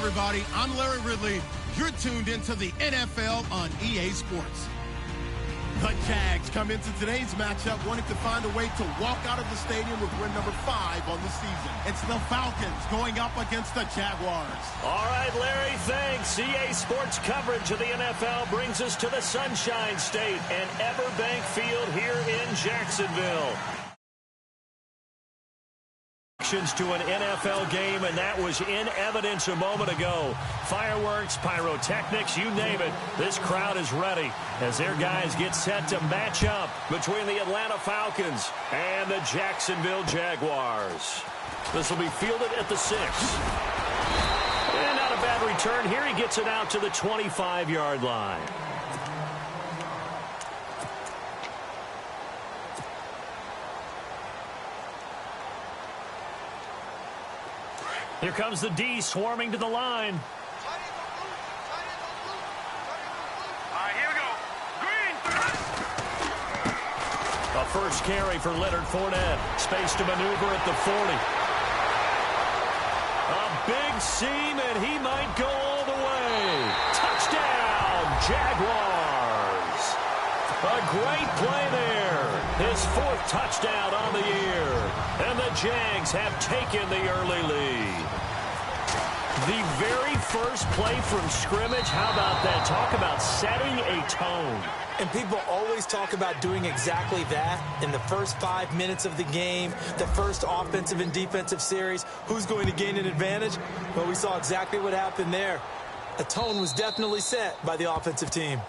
everybody. I'm Larry Ridley. You're tuned into the NFL on EA Sports. The Jags come into today's matchup wanting to find a way to walk out of the stadium with win number 5 on the season. It's the Falcons going up against the Jaguars. All right, Larry, thanks. EA Sports coverage of the NFL brings us to the Sunshine State and Everbank Field here in Jacksonville. To an NFL game, and that was in evidence a moment ago. Fireworks, pyrotechnics, you name it. This crowd is ready as their guys get set to match up between the Atlanta Falcons and the Jacksonville Jaguars. This will be fielded at the 6. And not a bad return here. He gets it out to the 25-yard line. Here comes the D swarming to the line. All right, here we go. Green. A first carry for Leonard Fournette. Space to maneuver at the 40. A big seam, and he might go all the way. Touchdown, Jaguars. A great play there. His 4th touchdown on the year. And the Jags have taken the early lead. The very first play from scrimmage, how about that? Talk about setting a tone. And people always talk about doing exactly that in the first 5 minutes of the game, the first offensive and defensive series. Who's going to gain an advantage? Well, we saw exactly what happened there. A tone was definitely set by the offensive team.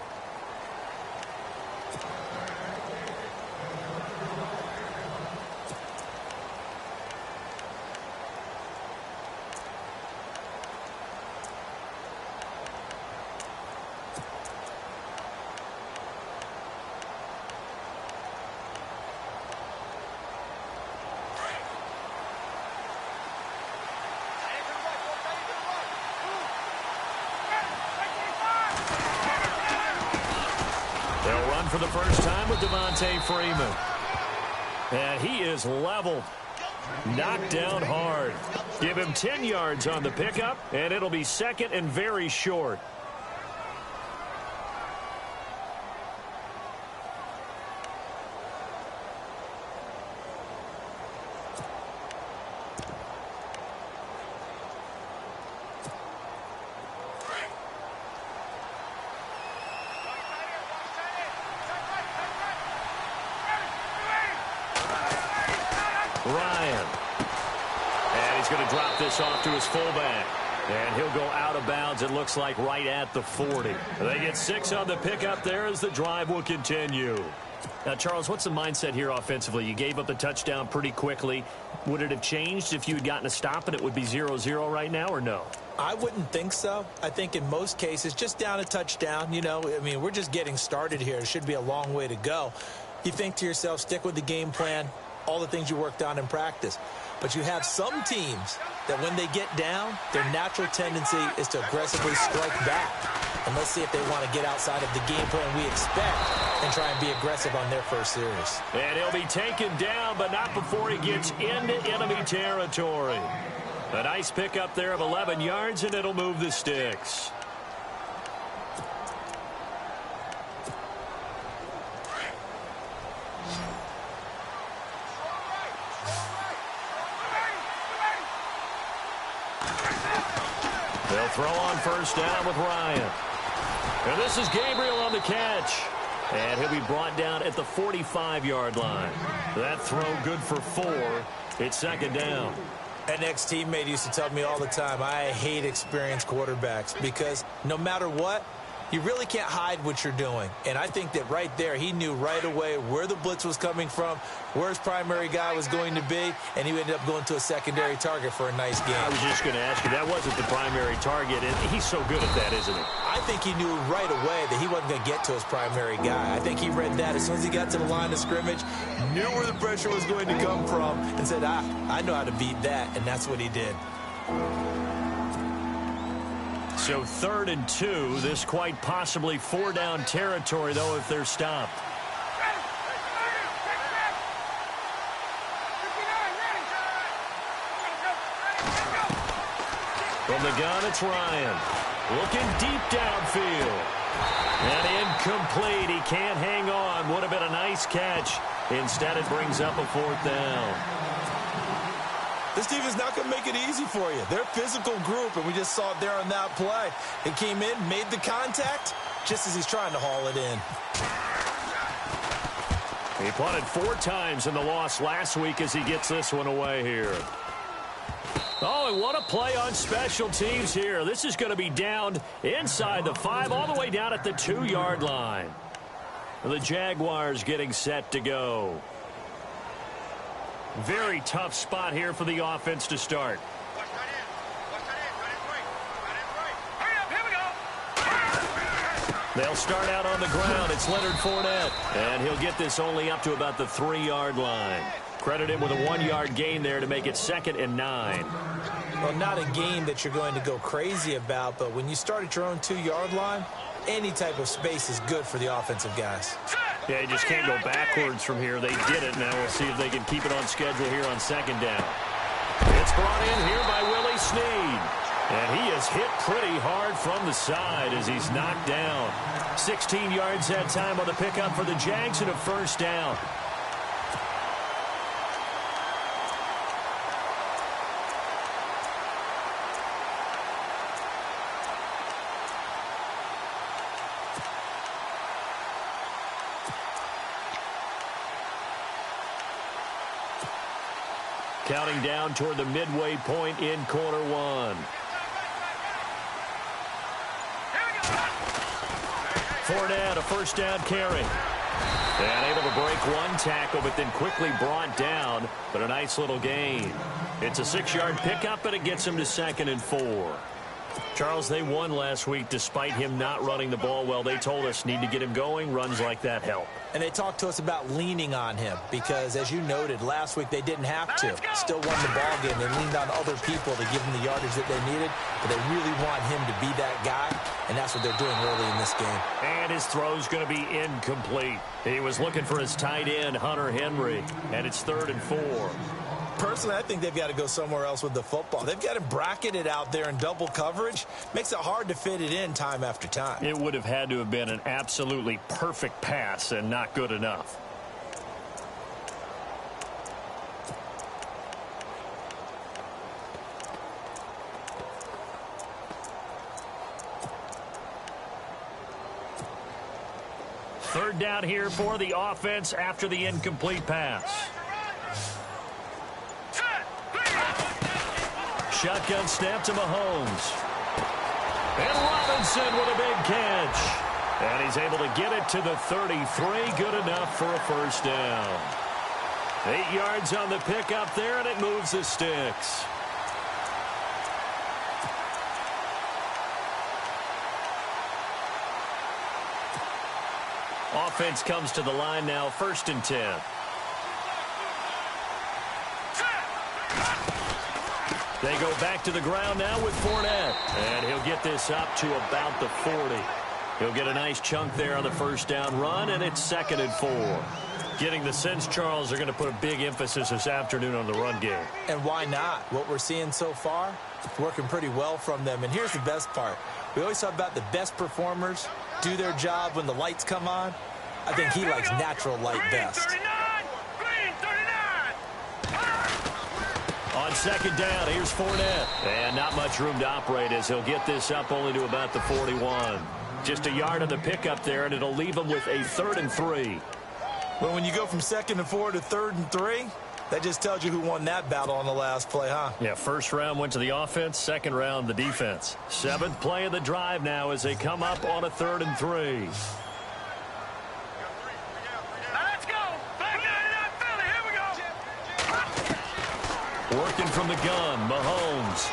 For the first time with Devontae Freeman. And he is leveled. Knocked down hard. Give him 10 yards on the pickup, and it'll be second and very short. Ryan. And he's going to drop this off to his fullback. And he'll go out of bounds, it looks like, right at the 40. They get 6 on the pickup there as the drive will continue. Now, Charles, what's the mindset here offensively? You gave up the touchdown pretty quickly. Would it have changed if you had gotten a stop and it would be 0-0 right now, or no? I wouldn't think so. I think in most cases, just down a touchdown, you know, I mean, we're just getting started here. It should be a long way to go. You think to yourself, stick with the game plan, all the things you worked on in practice. But you have some teams that when they get down, their natural tendency is to aggressively strike back. And let's see if they want to get outside of the game plan we expect and try and be aggressive on their first series. And he'll be taken down, but not before he gets into enemy territory. A nice pickup there of 11 yards, and it'll move the sticks. They'll throw on first down with Ryan. And this is Gabriel on the catch. And he'll be brought down at the 45-yard line. That throw good for 4. It's second down. An ex-teammate used to tell me all the time, I hate experienced quarterbacks because no matter what, you really can't hide what you're doing. And I think that right there, he knew right away where the blitz was coming from, where his primary guy was going to be, and he ended up going to a secondary target for a nice game. I was just going to ask you, that wasn't the primary target, and he's so good at that, isn't he? I think he knew right away that he wasn't going to get to his primary guy. I think he read that as soon as he got to the line of scrimmage, knew where the pressure was going to come from, and said, I know how to beat that, and that's what he did. So 3rd and 2, this quite possibly 4-down territory, though, if they're stopped. From the gun, it's Ryan. Looking deep downfield. And incomplete. He can't hang on. Would have been a nice catch. Instead, it brings up a 4th down. This team is not going to make it easy for you. They're a physical group, and we just saw it there on that play. He came in, made the contact, just as he's trying to haul it in. He punted 4 times in the loss last week as he gets this one away here. Oh, and what a play on special teams here. This is going to be down inside the 5, all the way down at the 2-yard line. The Jaguars getting set to go. Very tough spot here for the offense to start. They'll start out on the ground. It's Leonard Fournette, and he'll get this only up to about the 3-yard line. Credit him with a 1-yard gain there to make it 2nd and 9. Well, not a gain that you're going to go crazy about, but when you start at your own 2-yard line, any type of space is good for the offensive guys. Yeah, you just can't go backwards from here. They did it. Now we'll see if they can keep it on schedule here on 2nd down. It's brought in here by Willie Snead. And he is hit pretty hard from the side as he's knocked down. 16 yards that time on the pickup for the Jags and a 1st down. Counting down toward the midway point in quarter 1. Fournette, a 1st down carry. And able to break 1 tackle, but then quickly brought down. But a nice little gain. It's a 6-yard pickup, but it gets him to 2nd and 4. Charles, they won last week despite him not running the ball well. They told us need to get him going. Runs like that help. And they talked to us about leaning on him because, as you noted, last week they didn't have to. Still won the ball game. They leaned on other people to give him the yardage that they needed, but they really want him to be that guy, and that's what they're doing early in this game. And his throw's going to be incomplete. He was looking for his tight end, Hunter Henry, and it's 3rd and 4. Personally, I think they've got to go somewhere else with the football. They've got to bracket it out there in double coverage. Makes it hard to fit it in time after time. It would have had to have been an absolutely perfect pass and not good enough. Third down here for the offense after the incomplete pass. Shotgun snap to Mahomes. And Robinson with a big catch. And he's able to get it to the 33. Good enough for a 1st down. 8 yards on the pickup there, and it moves the sticks. Offense comes to the line now, 1st and 10. They go back to the ground now with Fournette. And he'll get this up to about the 40. He'll get a nice chunk there on the 1st down run, and it's 2nd and 4. Getting the sense, Charles, they're going to put a big emphasis this afternoon on the run game. And why not? What we're seeing so far, working pretty well from them. And here's the best part. We always talk about the best performers do their job when the lights come on. I think he likes natural light best. On 2nd down, here's Fournette. And not much room to operate as he'll get this up only to about the 41. Just a yard on the pickup there, and it'll leave him with a 3rd and 3. Well, when you go from 2nd and 4 to 3rd and 3, that just tells you who won that battle on the last play, huh? Yeah, 1st round went to the offense, 2nd round the defense. 7th play of the drive now as they come up on a 3rd and 3. Working from the gun, Mahomes.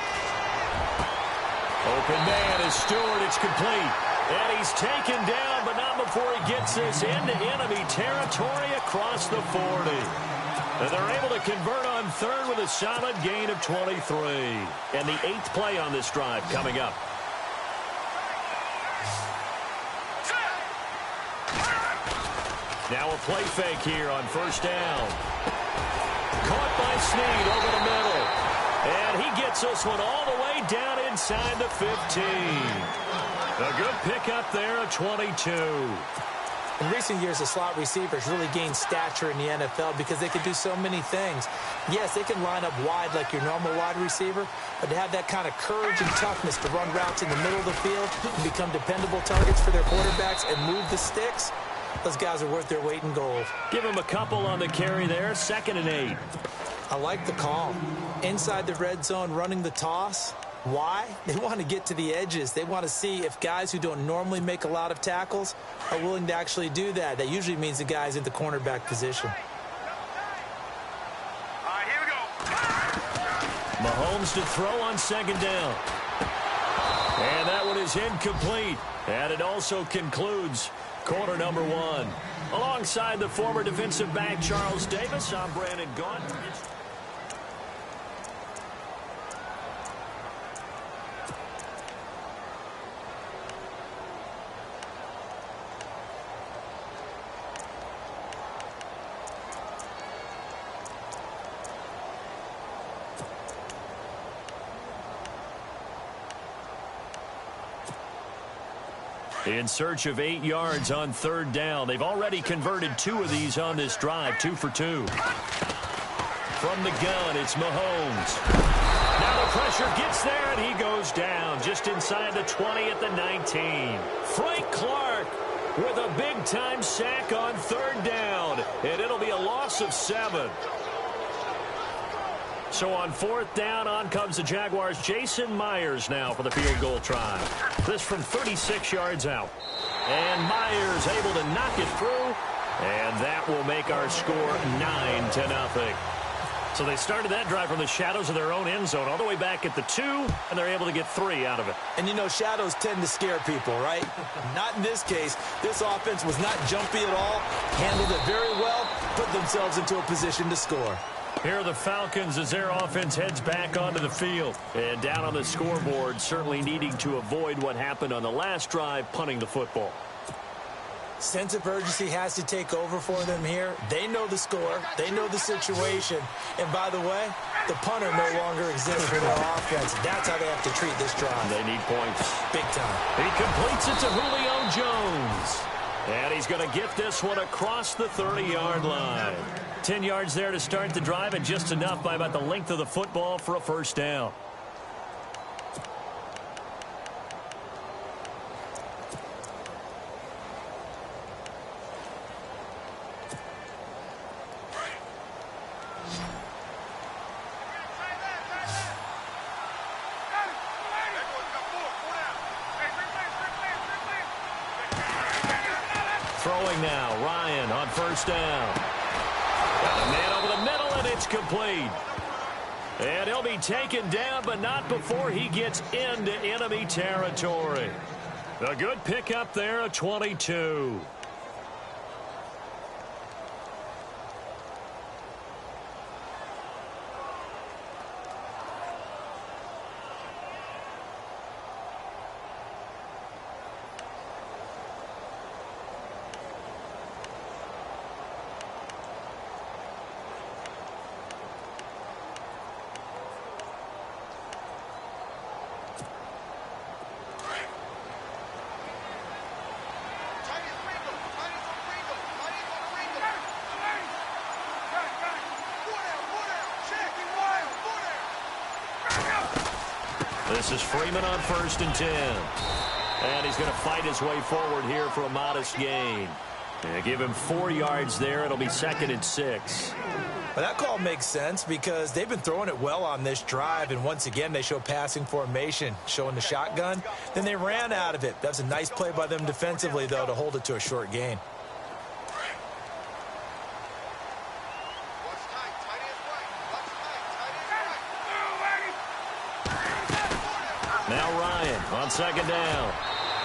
Open man is Stewart. It's complete. And he's taken down, but not before he gets this into enemy territory across the 40. And they're able to convert on 3rd with a solid gain of 23. And the 8th play on this drive coming up. Now a play fake here on 1st down. Caught by Snead over the middle. And he gets this one all the way down inside the 15. A good pickup there, a 22. In recent years, the slot receivers really gained stature in the NFL because they can do so many things. Yes, they can line up wide like your normal wide receiver, but to have that kind of courage and toughness to run routes in the middle of the field and become dependable targets for their quarterbacks and move the sticks, those guys are worth their weight in gold. Give him a couple on the carry there, 2nd and 8. I like the call. Inside the red zone, running the toss. Why? They want to get to the edges. They want to see if guys who don't normally make a lot of tackles are willing to actually do that. That usually means the guy's in the cornerback position. All right, here we go. Mahomes to throw on 2nd down. And that one is incomplete. And it also concludes quarter number 1. Alongside the former defensive back Charles Davis, I'm Brandon Gaunt. In search of 8 yards on 3rd down. They've already converted 2 of these on this drive, 2 for 2. From the gun, it's Mahomes. Now the pressure gets there, and he goes down just inside the 20 at the 19. Frank Clark with a big-time sack on 3rd down, and it'll be a loss of 7. So on 4th down, on comes the Jaguars' Jason Myers now for the field goal try. This from 36 yards out. And Myers able to knock it through. And that will make our score 9-0. So they started that drive from the shadows of their own end zone all the way back at the 2, and they're able to get 3 out of it. And, you know, shadows tend to scare people, right? Not in this case. This offense was not jumpy at all, handled it very well, put themselves into a position to score. Here are the Falcons as their offense heads back onto the field. And down on the scoreboard, certainly needing to avoid what happened on the last drive, punting the football. Sense of urgency has to take over for them here. They know the score. They know the situation. And by the way, the punter no longer exists for their offense. That's how they have to treat this drive. They need points. Big time. He completes it to Julio Jones. And he's going to get this one across the 30-yard line. 10 yards there to start the drive, and just enough by about the length of the football for a 1st down. Throwing now, Ryan on 1st down. Got a man over the middle, and it's complete. And he'll be taken down, but not before he gets into enemy territory. A good pickup there, a 22. This is Freeman on 1st and 10. And he's going to fight his way forward here for a modest gain. And give him 4 yards there. It'll be 2nd and 6. Well, that call makes sense because they've been throwing it well on this drive, and once again they show passing formation, showing the shotgun. Then they ran out of it. That's a nice play by them defensively, though, to hold it to a short gain. Now Ryan on 2nd down.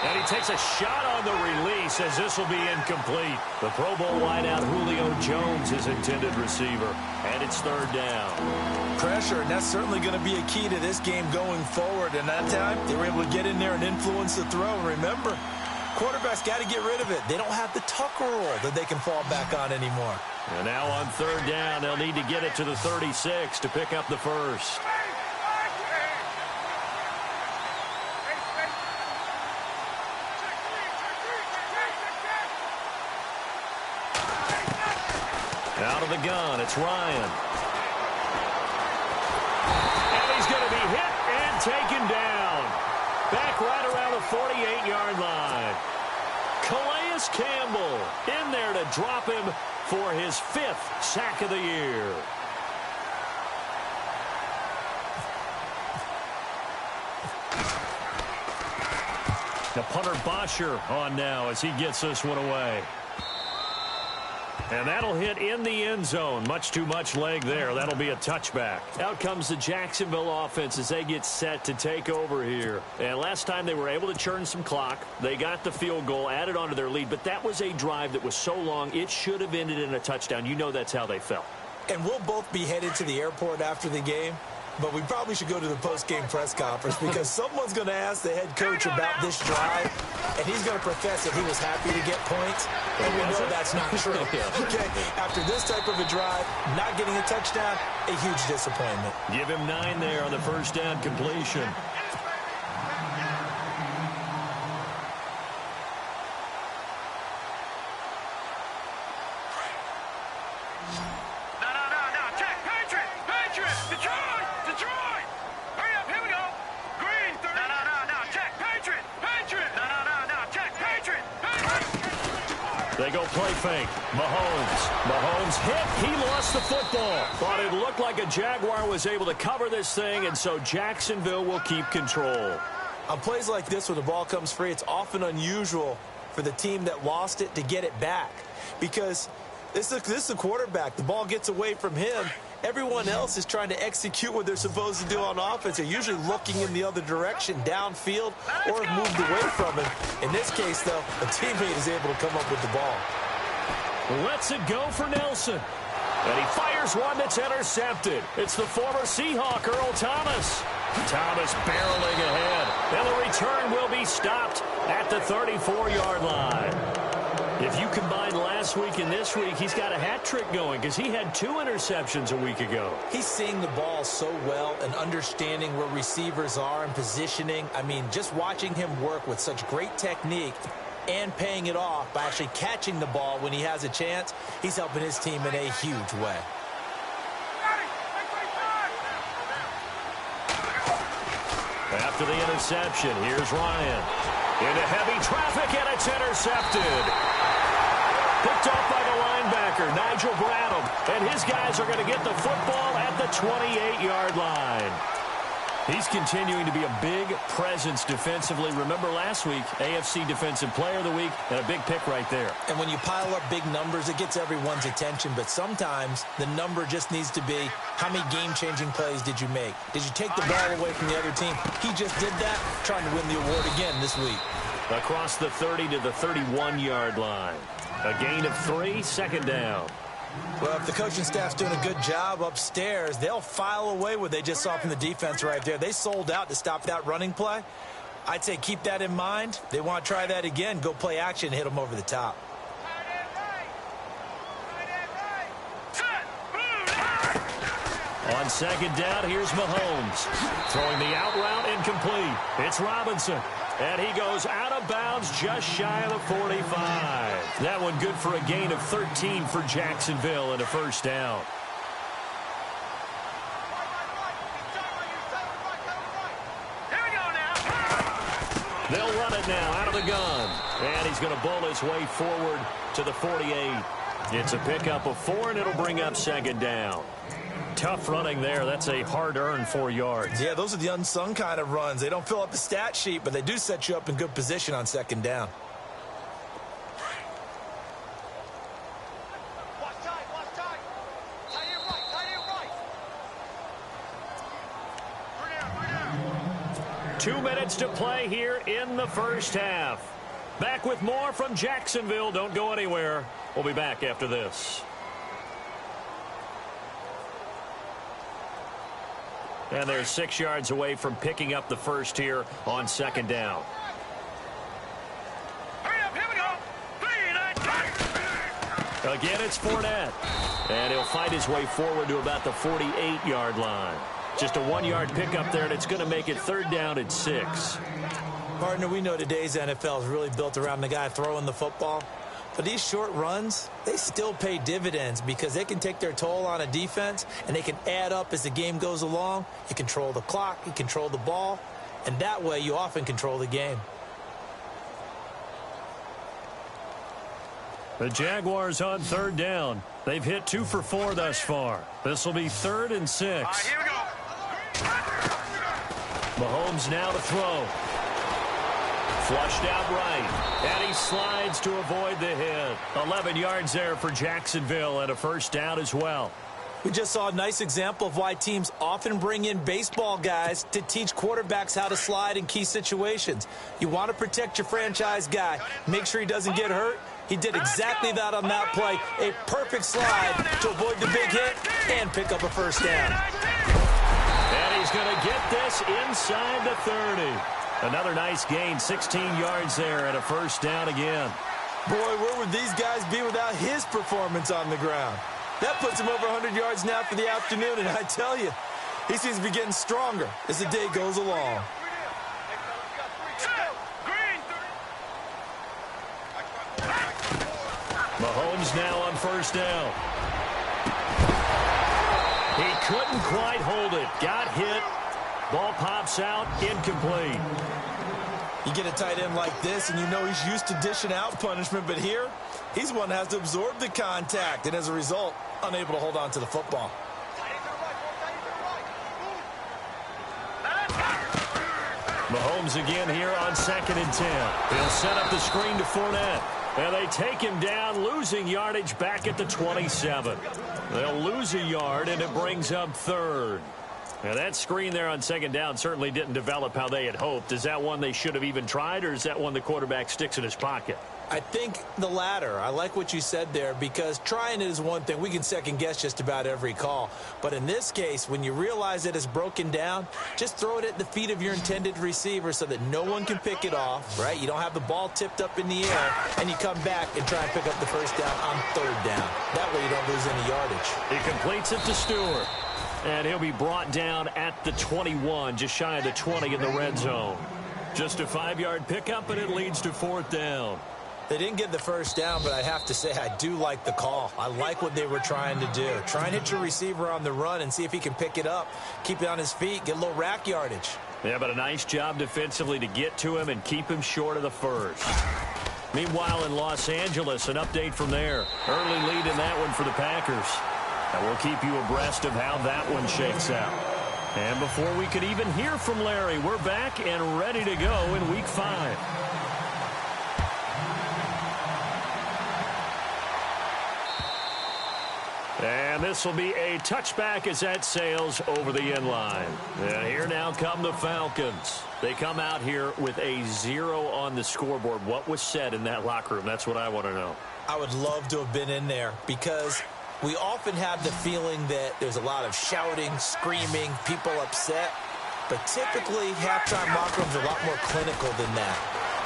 And he takes a shot on the release as this will be incomplete. The Pro Bowl wideout Julio Jones is intended receiver. And it's 3rd down. Pressure, and that's certainly going to be a key to this game going forward. And that time, they were able to get in there and influence the throw. And remember, quarterbacks got to get rid of it. They don't have the tuck rule that they can fall back on anymore. And now on 3rd down, they'll need to get it to the 36 to pick up the 1st. Out of the gun, it's Ryan. And he's going to be hit and taken down. Back right around the 48-yard line. Calais Campbell in there to drop him for his 5th sack of the year. The punter Bosher on now as he gets this one away. And that'll hit in the end zone. Much too much leg there. That'll be a touchback. Out comes the Jacksonville offense as they get set to take over here. And last time they were able to churn some clock. They got the field goal, added onto their lead. But that was a drive that was so long, it should have ended in a touchdown. You know that's how they felt. And we'll both be headed to the airport after the game. But we probably should go to the post-game press conference because someone's going to ask the head coach about this drive, and he's going to profess that he was happy to get points, and we know that's not true. Okay, after this type of a drive, not getting a touchdown, a huge disappointment. Give him 9 there on the first down completion. They go play fake. Mahomes hit. He lost the football. But it looked like a Jaguar was able to cover this thing, and so Jacksonville will keep control. On plays like this where the ball comes free, it's often unusual for the team that lost it to get it back because this is a quarterback. The ball gets away from him. Everyone else is trying to execute what they're supposed to do on offense. They're usually looking in the other direction, downfield, or have moved away from him. In this case, though, a teammate is able to come up with the ball. Lets it go for Nelson. And he fires one that's intercepted. It's the former Seahawk, Earl Thomas. Thomas barreling ahead. And the return will be stopped at the 34-yard line. If you combine last week and this week, he's got a hat trick going because he had 2 interceptions a week ago. He's seeing the ball so well and understanding where receivers are and positioning. I mean, just watching him work with such great technique and paying it off by actually catching the ball when he has a chance, he's helping his team in a huge way. After the interception, here's Ryan. Into heavy traffic, and it's intercepted. Picked off by the linebacker, Nigel Bradham. And his guys are going to get the football at the 28-yard line. He's continuing to be a big presence defensively. Remember last week, AFC Defensive Player of the Week, and a big pick right there. And when you pile up big numbers, it gets everyone's attention. But sometimes the number just needs to be, how many game-changing plays did you make? Did you take the ball away from the other team? He just did that, trying to win the award again this week. Across the 30 to the 31-yard line. A gain of 3, second down. Well, if the coaching staff's doing a good job upstairs, they'll file away what they just saw from the defense right there. They sold out to stop that running play. I'd say keep that in mind. They want to try that again. Go play action, hit them over the top. On second down, here's Mahomes. Throwing the out route incomplete. It's Robinson. And he goes out of bounds just shy of the 45. That one good for a gain of 13 for Jacksonville and a first down. Here we go now. They'll run it now out of the gun. And he's going to bowl his way forward to the 48. It's a pickup of 4, and it'll bring up second down. Tough running there. That's a hard-earned 4 yards. Yeah, those are the unsung kind of runs. They don't fill up the stat sheet, but they do set you up in good position on second down. Watch tight. Tie it right. 2 minutes to play here in the first half. Back with more from Jacksonville. Don't go anywhere. We'll be back after this. And they're 6 yards away from picking up the first here on second down. Hurry up, here we go. Again, it's Fournette. And he'll fight his way forward to about the 48-yard line. Just a 1-yard pickup there, and it's going to make it third down at 6. Partner, we know today's NFL is really built around the guy throwing the football. But these short runs, they still pay dividends because they can take their toll on a defense, and they can add up as the game goes along. You control the clock, you control the ball, and that way you often control the game. The Jaguars on third down. They've hit 2 for 4 thus far. This will be 3rd and 6. All right, here we go. Mahomes now to throw. Flushed out right. And he slides to avoid the hit. 11 yards there for Jacksonville and a first down as well. We just saw a nice example of why teams often bring in baseball guys to teach quarterbacks how to slide in key situations. You want to protect your franchise guy. Make sure he doesn't get hurt. He did exactly that on that play. A perfect slide to avoid the big hit and pick up a first down. And he's going to get this inside the 30. Another nice gain, 16 yards there and a first down again. Boy, where would these guys be without his performance on the ground? That puts him over 100 yards now for the afternoon, and I tell you, he seems to be getting stronger as the day goes along. Mahomes now on first down. He couldn't quite hold it. Got hit. Ball pops out. Incomplete. You get a tight end like this, and you know he's used to dishing out punishment, but here, he's one that has to absorb the contact, and as a result, unable to hold on to the football. Mahomes again here on 2nd and 10. He'll set up the screen to Fournette. And they take him down, losing yardage back at the 27. They'll lose a yard, and it brings up 3rd. Now, that screen there on 2nd down certainly didn't develop how they had hoped. Is that one they should have even tried, or is that one the quarterback sticks in his pocket? I think the latter. I like what you said there, because trying it is one thing. We can second-guess just about every call. But in this case, when you realize that it's broken down, just throw it at the feet of your intended receiver so that no one can pick it off, right? You don't have the ball tipped up in the air, and you come back and try and pick up the first down on 3rd down. That way you don't lose any yardage. He completes it to Stewart. And he'll be brought down at the 21, just shy of the 20 in the red zone. Just a 5-yard pickup, and it leads to 4th down. They didn't get the first down, but I have to say I do like the call. I like what they were trying to do. Try and hit your receiver on the run and see if he can pick it up, keep it on his feet, get a little rack yardage. Yeah, but a nice job defensively to get to him and keep him short of the first. Meanwhile, in Los Angeles, an update from there. Early lead in that one for the Packers. And we'll keep you abreast of how that one shakes out. And before we could even hear from Larry, we're back and ready to go in Week 5. And this will be a touchback as that sails over the end line. And here now come the Falcons. They come out here with a 0 on the scoreboard. What was said in that locker room? That's what I want to know. I would love to have been in there, because we often have the feeling that there's a lot of shouting, screaming, people upset. But typically, halftime locker rooms are a lot more clinical than that.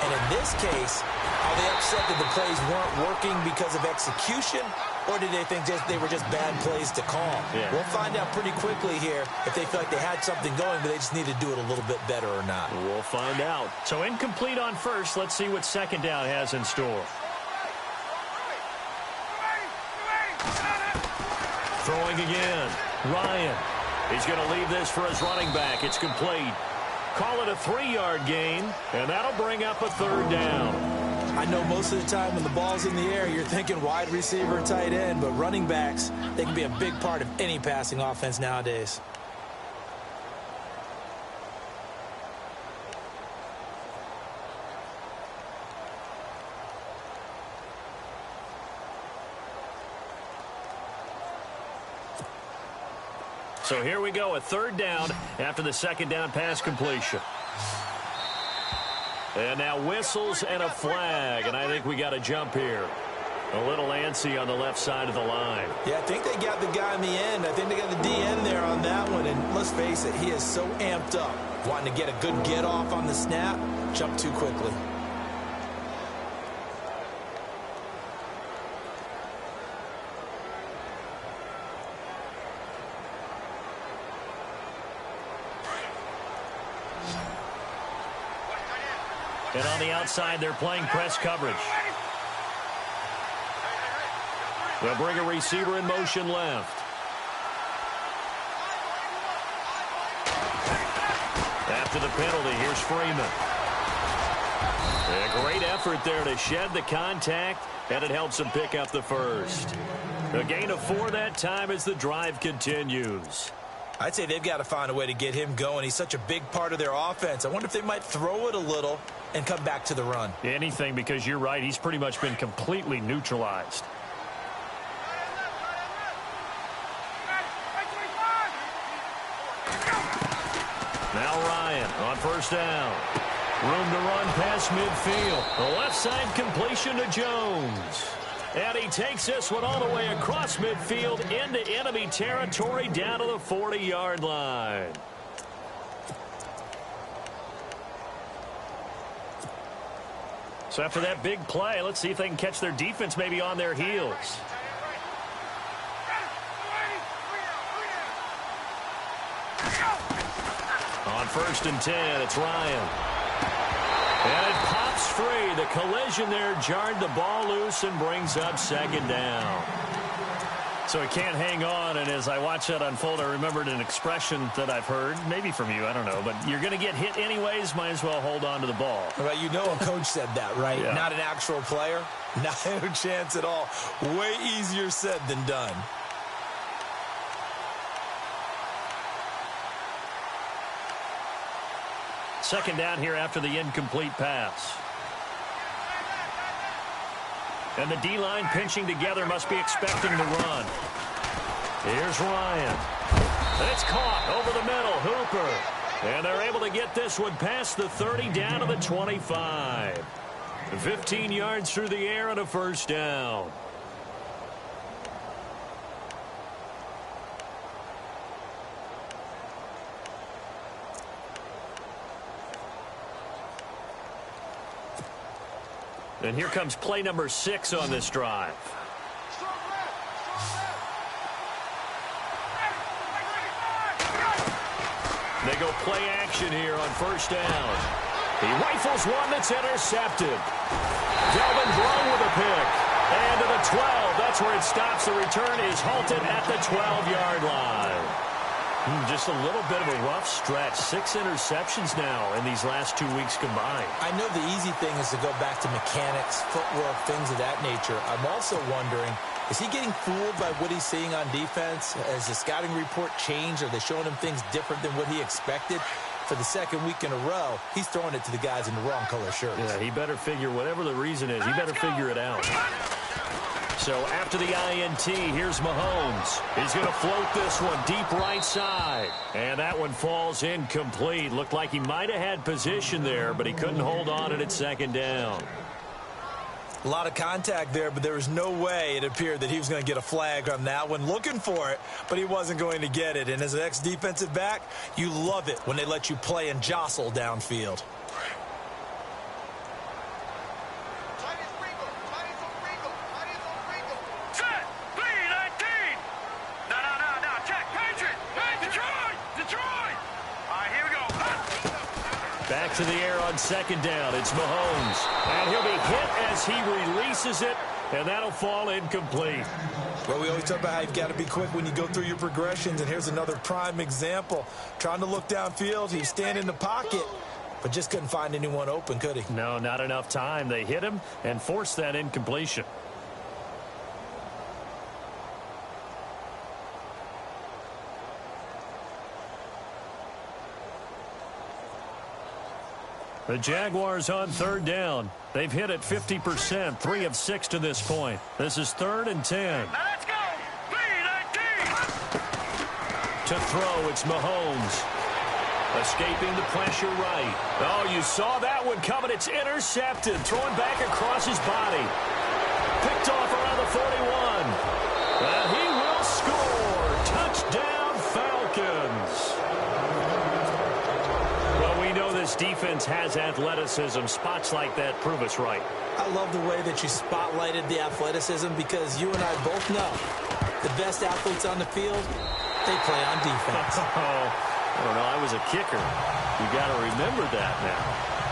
And in this case, are they upset that the plays weren't working because of execution? Or did they think they were just bad plays to call? Yeah. We'll find out pretty quickly here if they feel like they had something going, but they just need to do it a little bit better or not. We'll find out. So incomplete on first. Let's see what 2nd down has in store. Throwing again. Ryan. He's going to leave this for his running back. It's complete. Call it a 3-yard gain, and that'll bring up a 3rd down. I know most of the time when the ball's in the air, you're thinking wide receiver, tight end, but running backs, they can be a big part of any passing offense nowadays. So here we go, a 3rd down after the 2nd down pass completion. And now whistles and a flag, and I think we got a jump here. A little antsy on the left side of the line. Yeah, I think they got the guy in the end. I think they got the DN there on that one, and let's face it, he is so amped up. Wanting to get a good get-off on the snap, jump too quickly. And on the outside, they're playing press coverage. They'll bring a receiver in motion left. After the penalty, here's Freeman. A great effort there to shed the contact, and it helps him pick up the first. A gain of 4 that time as the drive continues. I'd say they've got to find a way to get him going. He's such a big part of their offense. I wonder if they might throw it a little and come back to the run. Anything, because you're right. He's pretty much been completely neutralized. Now Ryan on first down. Room to run past midfield. The left side completion to Jones. And he takes this one all the way across midfield into enemy territory down to the 40-yard line. So after that big play, let's see if they can catch their defense maybe on their heels. On 1st and 10, it's Ryan. And it pops free. The collision there jarred the ball loose and brings up 2nd down. So he can't hang on, and as I watch that unfold, I remembered an expression that I've heard, maybe from you, I don't know, but you're going to get hit anyways, might as well hold on to the ball. Well, you know a coach said that, right? Yeah. Not an actual player. No chance at all. Way easier said than done. Second down here after the incomplete pass. And the D-line pinching together, must be expecting the run. Here's Ryan. And it's caught over the middle. Hooper. And they're able to get this one past the 30 down to the 25. 15 yards through the air and a first down. And here comes play number 6 on this drive. They go play action here on first down. He rifles one that's intercepted. Delvin Brown with a pick. And to the 12. That's where it stops. The return is halted at the 12-yard line. Just a little bit of a rough stretch. 6 interceptions now in these last 2 weeks combined. I know the easy thing is to go back to mechanics, footwork, things of that nature. I'm also wondering, is he getting fooled by what he's seeing on defense? Has the scouting report changed? Are they showing him things different than what he expected? For the 2nd week in a row, he's throwing it to the guys in the wrong color shirts. Yeah, he better figure, whatever the reason is, he better figure it out. So after the INT, here's Mahomes. He's going to float this one deep right side. And that one falls incomplete. Looked like he might have had position there, but he couldn't hold on it at 2nd down. A lot of contact there, but there was no way it appeared that he was going to get a flag on that one. Looking for it, but he wasn't going to get it. And as an ex-defensive back, you love it when they let you play and jostle downfield. Back to the air on 2nd down. It's Mahomes. And he'll be hit as he releases it, and that'll fall incomplete. Well, we always talk about how you've got to be quick when you go through your progressions, and here's another prime example. Trying to look downfield, he was standing in the pocket, but just couldn't find anyone open, could he? No, not enough time. They hit him and forced that incompletion. The Jaguars on 3rd down. They've hit it 50%, 3 of 6 to this point. This is 3rd and 10. Now let's go. 3-19. To throw, it's Mahomes. Escaping the pressure right. Oh, you saw that one coming. It's intercepted. Throwing back across his body. Picked off around the 41. And he will score. Touchdown, Falcons. Well, we know this defense has athleticism. Spots like that prove us right. I love the way that you spotlighted the athleticism, because you and I both know the best athletes on the field, they play on defense. I don't know. I was a kicker. You got to remember that now.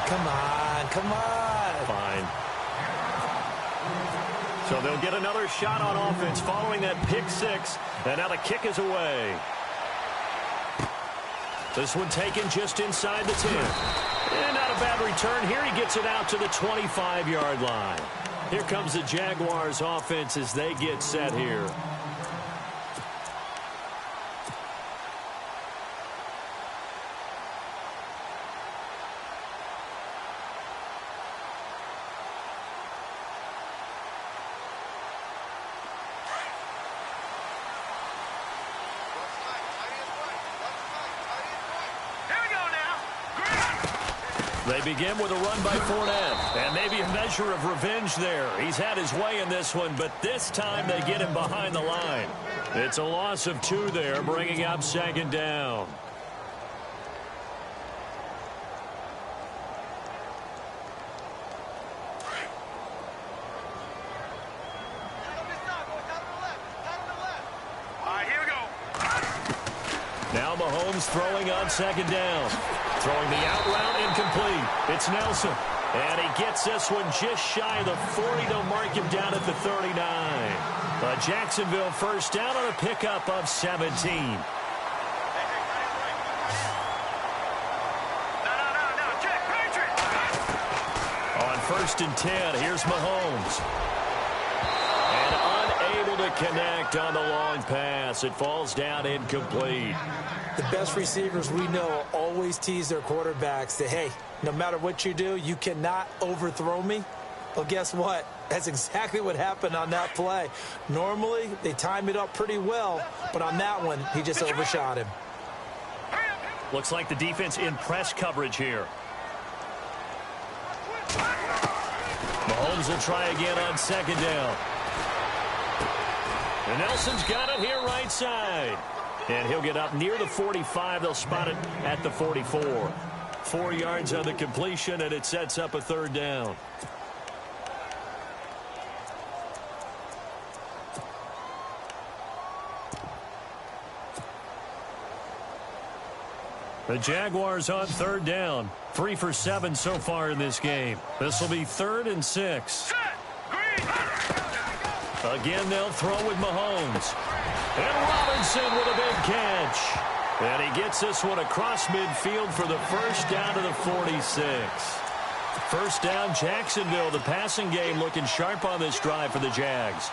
Come on, come on. Fine. So they'll get another shot on offense following that pick six. And now the kick is away. This one taken just inside the 10. And not a bad return here. He gets it out to the 25-yard line. Here comes the Jaguars offense as they get set here. They begin with a run by Fournette, and maybe a measure of revenge there. He's had his way in this one, but this time they get him behind the line. It's a loss of 2 there, bringing up second down. Now Mahomes throwing on second down. Throwing the out route incomplete. It's Nelson. And he gets this one just shy of the 40. They'll mark him down at the 39. A Jacksonville first down on a pickup of 17. On first and 10, here's Mahomes. And unable to connect on the long pass. It falls down incomplete. The best receivers we know always tease their quarterbacks that, hey, no matter what you do, you cannot overthrow me. Well, guess what? That's exactly what happened on that play. Normally, they time it up pretty well, but on that one, he just overshot him. Looks like the defense in press coverage here. Mahomes will try again on second down. And Nelson's got it here right side. And he'll get up near the 45. They'll spot it at the 44. 4 yards on the completion, and it sets up a third down. The Jaguars on third down. 3 for 7 so far in this game. This will be 3rd and 6. Again, they'll throw with Mahomes. And Robinson with a big catch. And he gets this one across midfield for the first down to the 46. First down, Jacksonville. The passing game looking sharp on this drive for the Jags.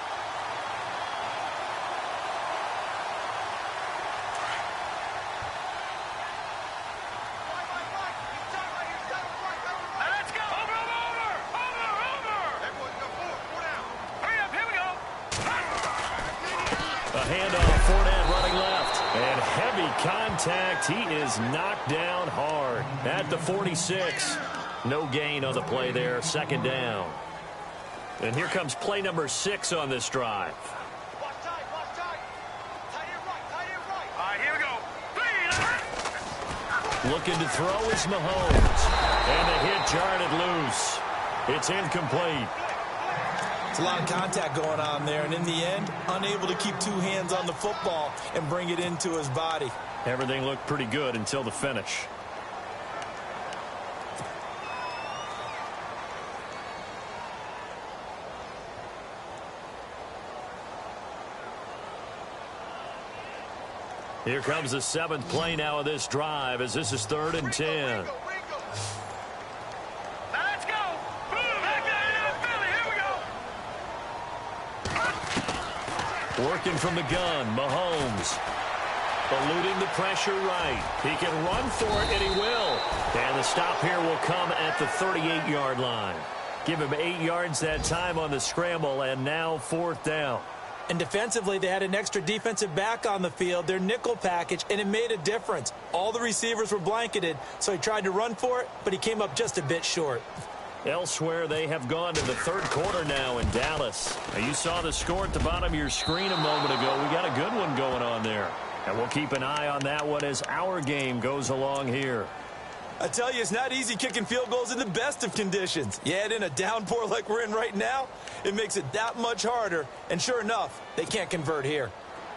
Contact. He is knocked down hard at the 46. No gain on the play there. Second down. And here comes play number 6 on this drive. Here we go. Looking to throw is Mahomes. And the hit jarred it loose. It's incomplete. It's a lot of contact going on there, and in the end, unable to keep 2 hands on the football and bring it into his body. Everything looked pretty good until the finish. Here comes the 7th play now of this drive as this is 3rd and 10. Let's go. Back there in Philly. Here we go. Working from the gun, Mahomes. Eluding the pressure right. He can run for it, and he will. And the stop here will come at the 38-yard line. Give him 8 yards that time on the scramble, and now 4th down. And defensively, they had an extra defensive back on the field, their nickel package, and it made a difference. All the receivers were blanketed, so he tried to run for it, but he came up just a bit short. Elsewhere, they have gone to the 3rd quarter now in Dallas. Now, you saw the score at the bottom of your screen a moment ago. We got a good one going on there. And we'll keep an eye on that one as our game goes along here. I tell you, it's not easy kicking field goals in the best of conditions. You add in a downpour like we're in right now, it makes it that much harder. And sure enough, they can't convert here.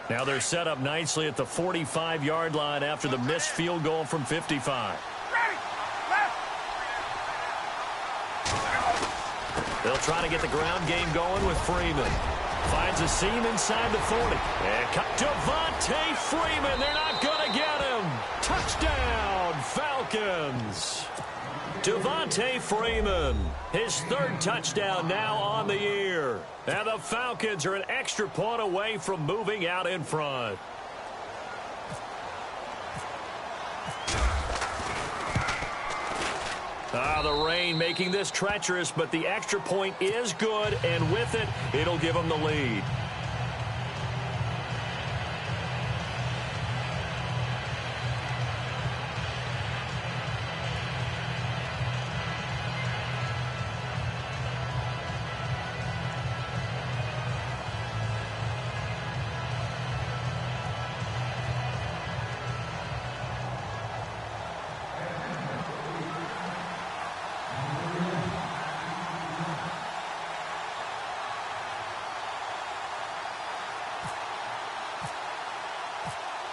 Now they're set up nicely at the 45-yard line after the missed field goal from 55. They'll try to get the ground game going with Freeman. Finds a seam inside the 40. And Devontae Freeman, they're not going to get him. Touchdown, Falcons. Devontae Freeman, his third touchdown now on the year. And the Falcons are an extra point away from moving out in front. The rain making this treacherous, but the extra point is good, and with it, it'll give them the lead.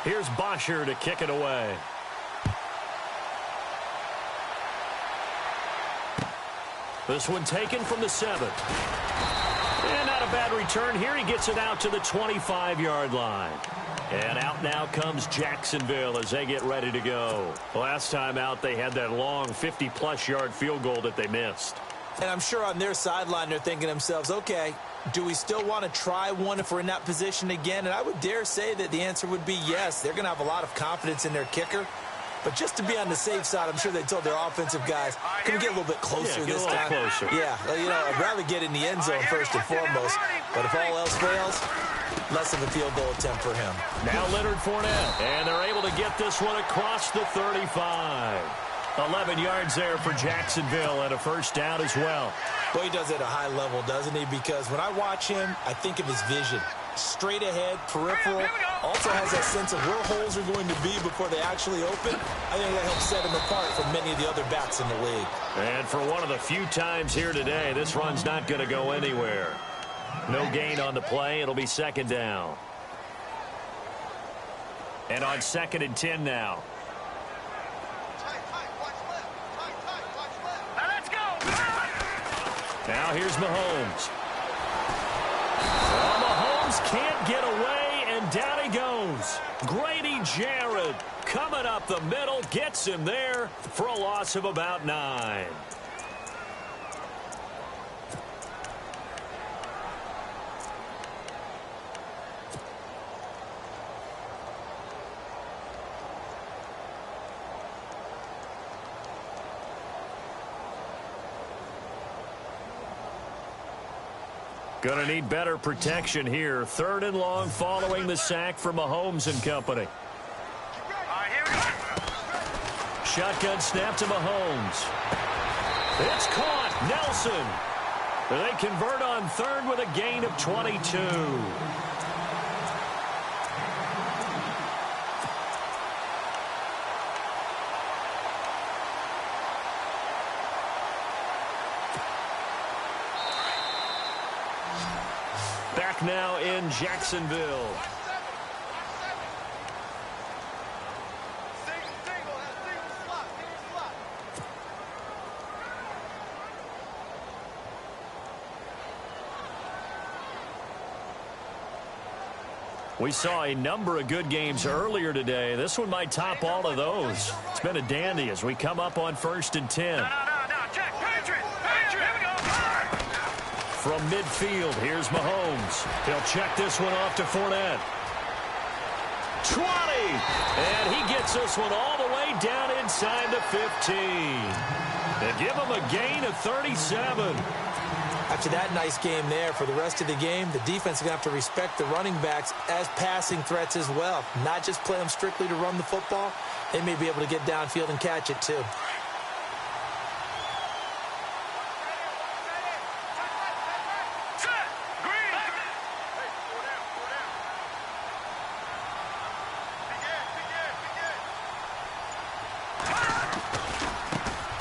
Here's Bosher to kick it away. This one taken from the 7. And not a bad return here. He gets it out to the 25-yard line. And out now comes Jacksonville as they get ready to go. Last time out, they had that long 50-plus yard field goal that they missed. And I'm sure on their sideline, they're thinking to themselves, okay, do we still want to try one if we're in that position again? And I would dare say that the answer would be yes. They're going to have a lot of confidence in their kicker. But just to be on the safe side, I'm sure they told their offensive guys, can we get a little bit closer this time? Closer. Yeah, you know, I'd rather get in the end zone first and foremost. But if all else fails, less of a field goal attempt for him. Now Leonard Fournette, and they're able to get this one across the 35. 11 yards there for Jacksonville and a first down as well. Well, he does it at a high level, doesn't he? Because when I watch him, I think of his vision. Straight ahead, peripheral, also has that sense of where holes are going to be before they actually open. I think that helps set him apart from many of the other backs in the league. And for one of the few times here today, this run's not going to go anywhere. No gain on the play. It'll be second down. And on 2nd and 10 now. Now here's Mahomes. Well, Mahomes can't get away, and down he goes. Grady Jarrett coming up the middle, gets him there for a loss of about 9. Going to need better protection here. 3rd and long following the sack from Mahomes and company. Shotgun snap to Mahomes. It's caught. Nelson. They convert on 3rd with a gain of 22. Back now in Jacksonville. We saw a number of good games earlier today. This one might top all of those. It's been a dandy as we come up on 1st and 10. Check. Patriot. Here we go. From midfield, here's Mahomes. He'll check this one off to Fournette. 20. And he gets this one all the way down inside the 15. And give him a gain of 37. After that nice game there, for the rest of the game, the defense is going to have to respect the running backs as passing threats as well. Not just play them strictly to run the football. They may be able to get downfield and catch it too.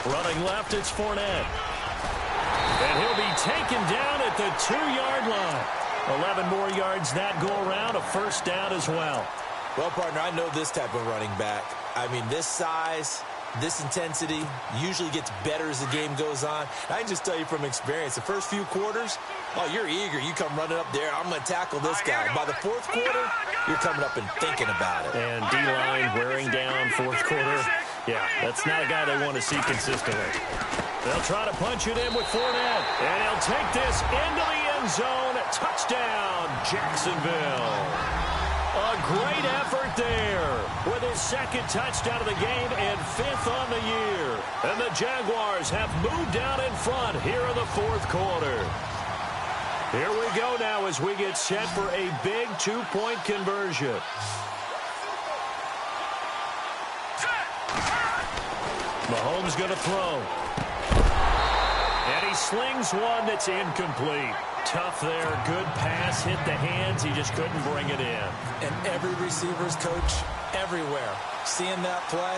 Running left, it's Fournette. And he'll be taken down at the 2-yard line. 11 more yards that go around, a first down as well. Well, partner, I know this type of running back. I mean, this size, this intensity usually gets better as the game goes on. I can just tell you from experience, the first few quarters, oh, you're eager. You come running up there. I'm going to tackle this guy. By the fourth quarter, you're coming up and thinking about it. And D-line wearing down fourth quarter. Yeah, that's not a guy they want to see consistently. They'll try to punch it in with Fournette. And he'll take this into the end zone. Touchdown, Jacksonville. A great effort there with his second touchdown of the game and 5th on the year. And the Jaguars have moved down in front here in the fourth quarter. Here we go now as we get set for a big 2-point conversion. Mahomes going to throw. And he slings one that's incomplete. Tough there. Good pass. Hit the hands. He just couldn't bring it in. And every receiver's coach everywhere. Seeing that play,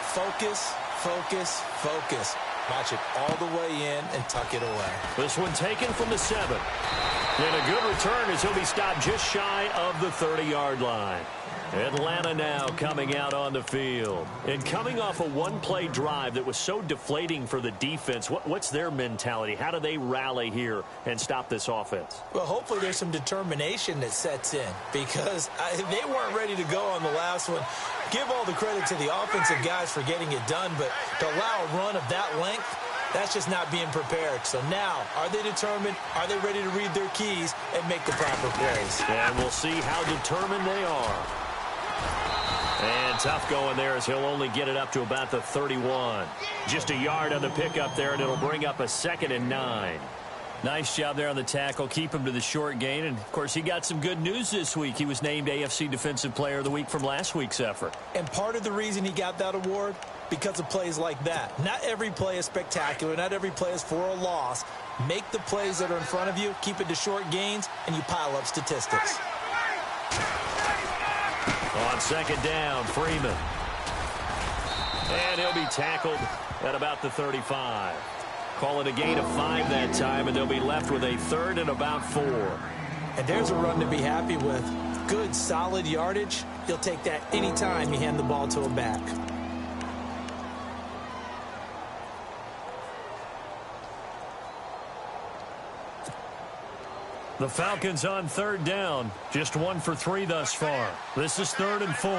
focus, focus, focus. Watch it all the way in and tuck it away. This one taken from the 7. And a good return as he'll be stopped just shy of the 30-yard line. Atlanta now coming out on the field. And coming off a one-play drive that was so deflating for the defense, what's their mentality? How do they rally here and stop this offense? Well, hopefully there's some determination that sets in because they weren't ready to go on the last one. Give all the credit to the offensive guys for getting it done, but to allow a run of that length, that's just not being prepared. So now, are they determined? Are they ready to read their keys and make the proper plays? And we'll see how determined they are. And tough going there as he'll only get it up to about the 31. Just a yard on the pickup there, and it'll bring up a 2nd and 9. Nice job there on the tackle. Keep him to the short gain. And, of course, he got some good news this week. He was named AFC Defensive Player of the Week from last week's effort. And part of the reason he got that award, because of plays like that. Not every play is spectacular. Not every play is for a loss. Make the plays that are in front of you, keep it to short gains, and you pile up statistics. On 2nd down, Freeman. And he'll be tackled at about the 35. Call it a gain of 5 that time, and they'll be left with a 3rd and about 4. And there's a run to be happy with. Good, solid yardage. You'll take that any time you hand the ball to a back. The Falcons on 3rd down. Just 1 for 3 thus far. This is 3rd and 4.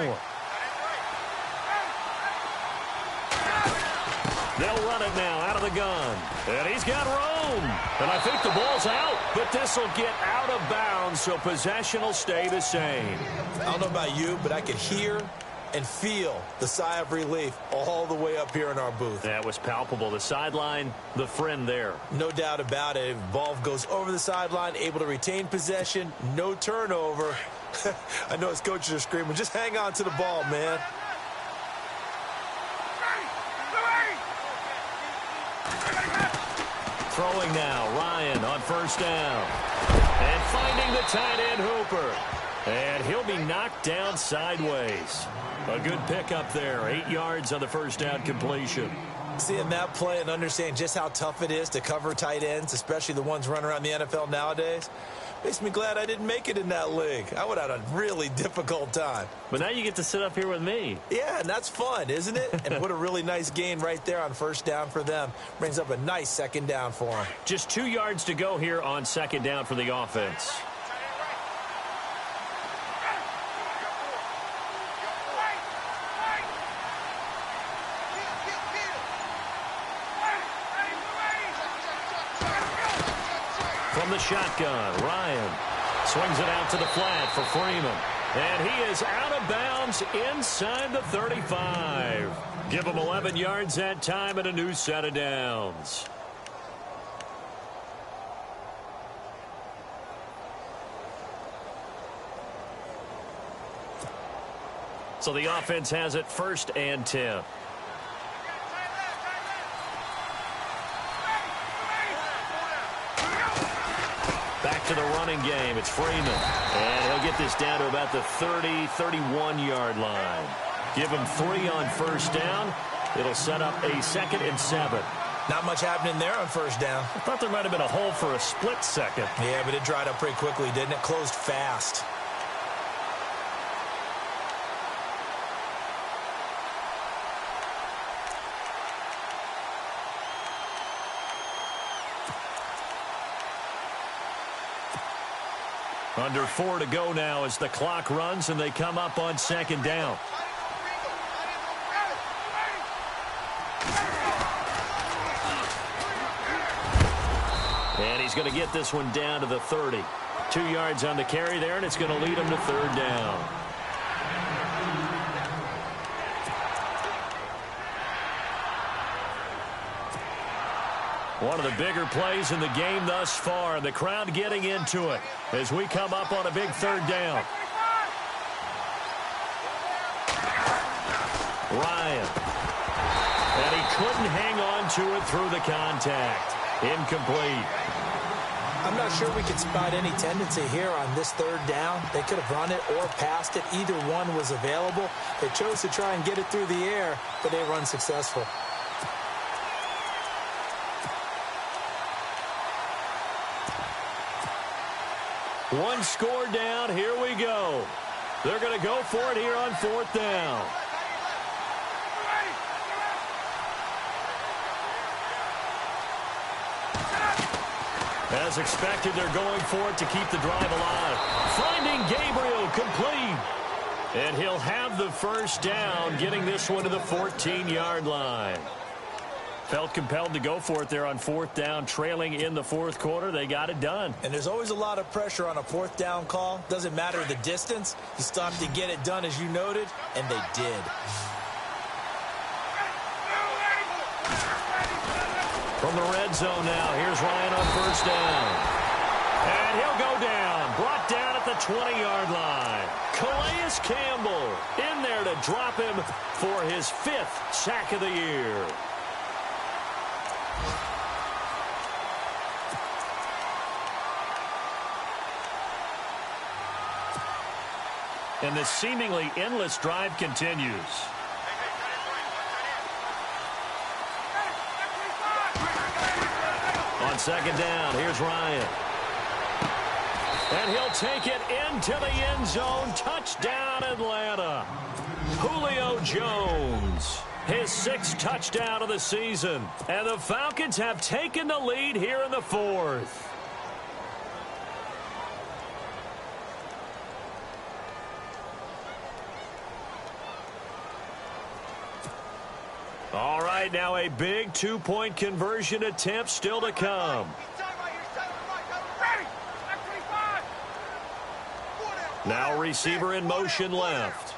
They'll run it now out of the gun. And he's got room. And I think the ball's out. But this will get out of bounds, so possession will stay the same. I don't know about you, but I could hear and feel the sigh of relief all the way up here in our booth. That was palpable. The sideline, the friend there. No doubt about it. Ball goes over the sideline, able to retain possession, no turnover. I know his coaches are screaming, just hang on to the ball, man. Throwing now, Ryan on 1st down. And finding the tight end, Hooper. And he'll be knocked down sideways. A good pickup there. 8 yards on the 1st down completion. Seeing that play and understanding just how tough it is to cover tight ends, especially the ones running around the NFL nowadays, makes me glad I didn't make it in that league. I would have had a really difficult time. But now you get to sit up here with me. Yeah, and that's fun, isn't it? And put a really nice gain right there on 1st down for them. Brings up a nice 2nd down for them. Just 2 yards to go here on 2nd down for the offense. From the shotgun, Ryan swings it out to the flat for Freeman. And he is out of bounds inside the 35. Give him 11 yards that time and a new set of downs. So the offense has it 1st and 10. Back to the running game. It's Freeman. And he'll get this down to about the 30, 31-yard line. Give him 3 on 1st down. It'll set up a 2nd and 7. Not much happening there on 1st down. I thought there might have been a hole for a split second. Yeah, but it dried up pretty quickly, didn't it? Closed fast. Under 4 to go now as the clock runs and they come up on second down. And he's going to get this one down to the 30. 2 yards on the carry there, and it's going to lead him to third down. One of the bigger plays in the game thus far. The crowd getting into it as we come up on a big third down. Ryan. And he couldn't hang on to it through the contact. Incomplete. I'm not sure we could spot any tendency here on this third down. They could have run it or passed it. Either one was available. They chose to try and get it through the air, but they were unsuccessful. One score down. Here we go. They're going to go for it here on fourth down. As expected, they're going for it to keep the drive alive. Finding Gabriel complete. And he'll have the first down, getting this one to the 14-yard line. Felt compelled to go for it there on fourth down, trailing in the fourth quarter. They got it done. And there's always a lot of pressure on a fourth down call. Doesn't matter the distance. You stop to get it done, as you noted, and they did. From the red zone now, here's Ryan on first down. And he'll go down, brought down at the 20-yard line. Calais Campbell in there to drop him for his 5th sack of the year. And the seemingly endless drive continues. On second down, here's Ryan. And he'll take it into the end zone. Touchdown, Atlanta. Julio Jones, his 6th touchdown of the season. And the Falcons have taken the lead here in the 4th. All right, now a big 2-point conversion attempt still to come. Now receiver in motion left.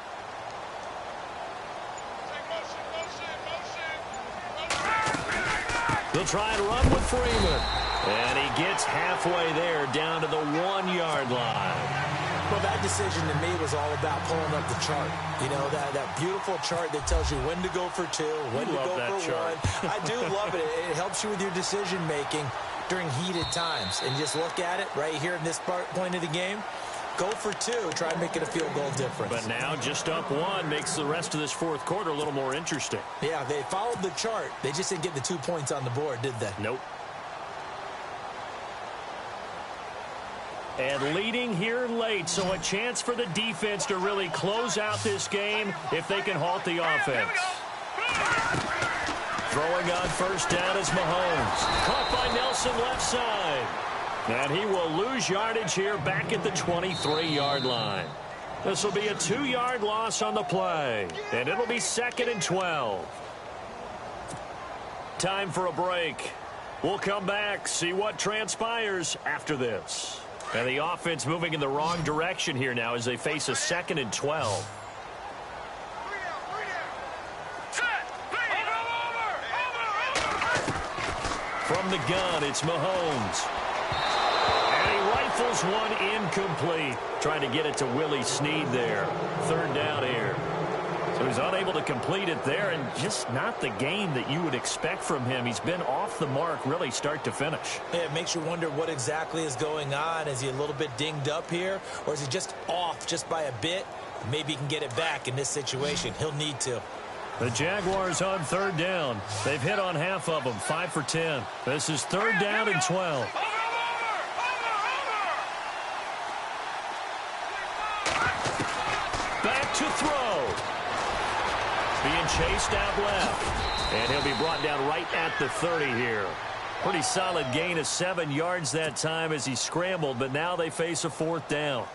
They'll try and run with Freeman. And he gets halfway there down to the 1-yard line. Well, that decision to me was all about pulling up the chart. You know, that beautiful chart that tells you when to go for 2, when to go for 1. I do love it. It helps you with your decision-making during heated times. And just look at it right here in this point of the game. Go for 2. Try and make it a field goal difference. But now just up 1 makes the rest of this fourth quarter a little more interesting. Yeah, they followed the chart. They just didn't get the 2 points on the board, did they? Nope. And leading here late, so a chance for the defense to really close out this game if they can halt the offense. Throwing on first down is Mahomes. Caught by Nelson left side. And he will lose yardage here back at the 23-yard line. This will be a 2-yard loss on the play. And it'll be 2nd and 12. Time for a break. We'll come back, see what transpires after this. And the offense moving in the wrong direction here now as they face a 2nd and 12. From the gun, it's Mahomes. And he rifles one incomplete. Trying to get it to Willie Snead there. 3rd down here. So he's unable to complete it there, and just not the game that you would expect from him. He's been off the mark really start to finish. Yeah, it makes you wonder what exactly is going on. Is he a little bit dinged up here, or is he just off just by a bit? Maybe he can get it back in this situation. He'll need to. The Jaguars on 3rd down. They've hit on half of them, 5 for 10. This is 3rd down and 12. Back to throw. Being chased out left. And he'll be brought down right at the 30 here. Pretty solid gain of 7 yards that time as he scrambled, but now they face a 4th down.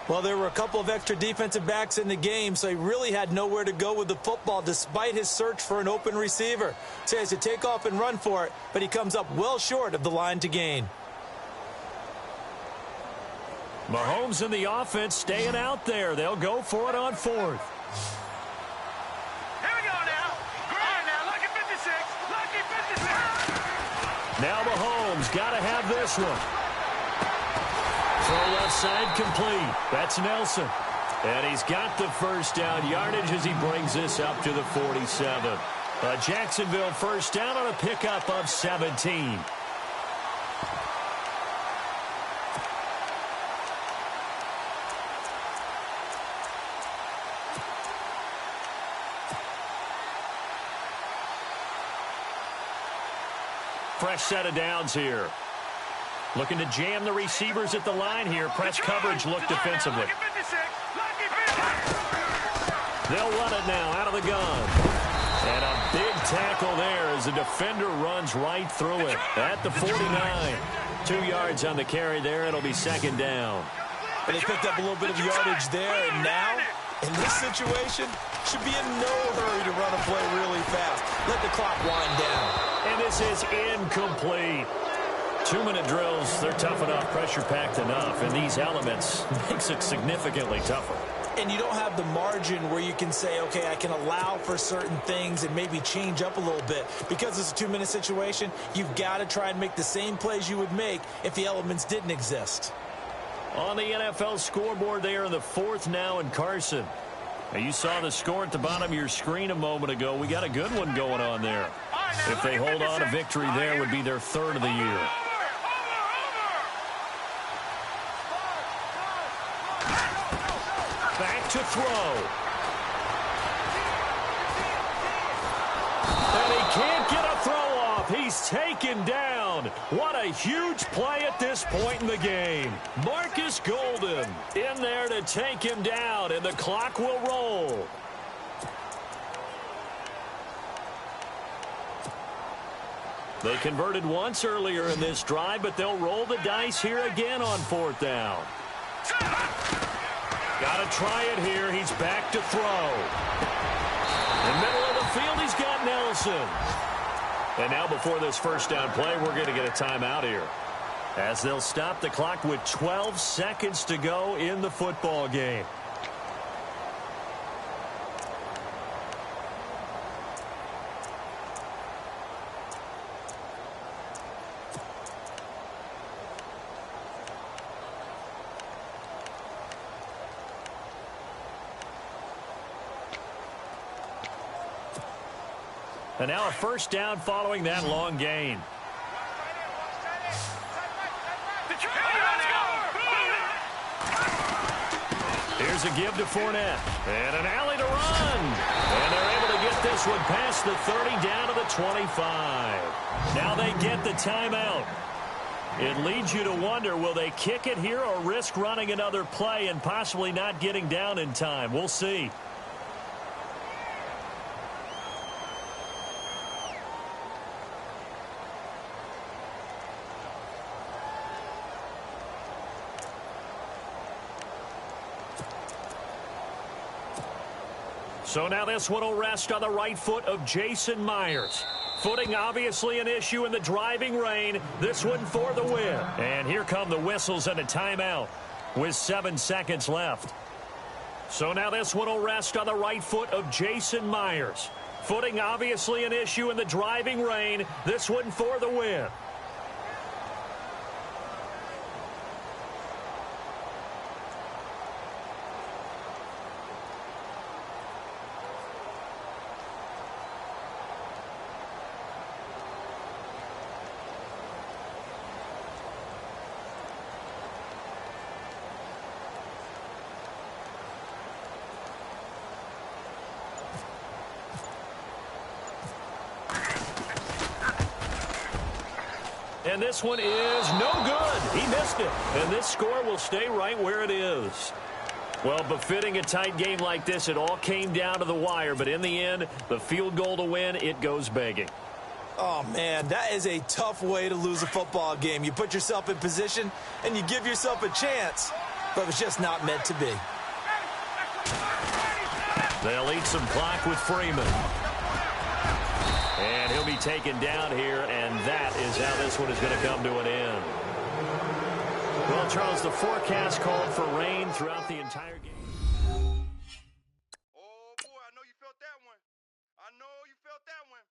Well, there were a couple of extra defensive backs in the game, so he really had nowhere to go with the football despite his search for an open receiver. So he has to take off and run for it, but he comes up well short of the line to gain. Mahomes and the offense staying out there. They'll go for it on 4th. Here we go now. Green now, lucky 56. Lucky 56. Now Mahomes got to have this one. Throw left side complete. That's Nelson. And he's got the first down yardage as he brings this up to the 47. A Jacksonville first down on a pickup of 17. Fresh set of downs here. Looking to jam the receivers at the line here. Press coverage look defensively. They'll run it now out of the gun. And a big tackle there as the defender runs right through it at the 49. 2 yards on the carry there. It'll be 2nd down. And they picked up a little bit of yardage there, and now, in this situation, should be in no hurry to run a play really fast. Let the clock wind down. And this is incomplete. 2-minute drills, they're tough enough, pressure-packed enough, and these elements makes it significantly tougher. And you don't have the margin where you can say, okay, I can allow for certain things and maybe change up a little bit. Because it's a 2-minute situation, you've got to try and make the same plays you would make if the elements didn't exist. On the NFL scoreboard there in the 4th now in Carson. Now you saw the score at the bottom of your screen a moment ago. We got a good one going on there. If they hold on, a victory there would be their 3rd of the year. Back to throw. And he can't get a throw off. He's taken down. What a huge play at this point in the game. Marcus Golden in there to take him down, and the clock will roll. They converted once earlier in this drive, but they'll roll the dice here again on 4th down. Got to try it here. He's back to throw. In the middle of the field, he's got Nelson. And now before this first down play, we're going to get a timeout here, as they'll stop the clock with 12 seconds to go in the football game. And now a first down following that long gain. Here's a give to Fournette. And an alley to run. And they're able to get this one past the 30 down to the 25. Now they get the timeout. It leads you to wonder, will they kick it here or risk running another play and possibly not getting down in time? We'll see. So now this one will rest on the right foot of Jason Myers. Footing obviously an issue in the driving rain. This one for the win. And here come the whistles and a timeout with 7 seconds left. So now this one will rest on the right foot of Jason Myers. Footing obviously an issue in the driving rain. This one for the win. And this one is no good. He missed it. And this score will stay right where it is. Well, befitting a tight game like this, it all came down to the wire. But in the end, the field goal to win, it goes begging. Oh, man, that is a tough way to lose a football game. You put yourself in position, and you give yourself a chance, but it's just not meant to be. They'll eat some clock with Freeman. And he'll be taken down here, and that is how this one is going to come to an end. Well, Charles, the forecast called for rain throughout the entire game. Oh, boy, I know you felt that one. I know you felt that one.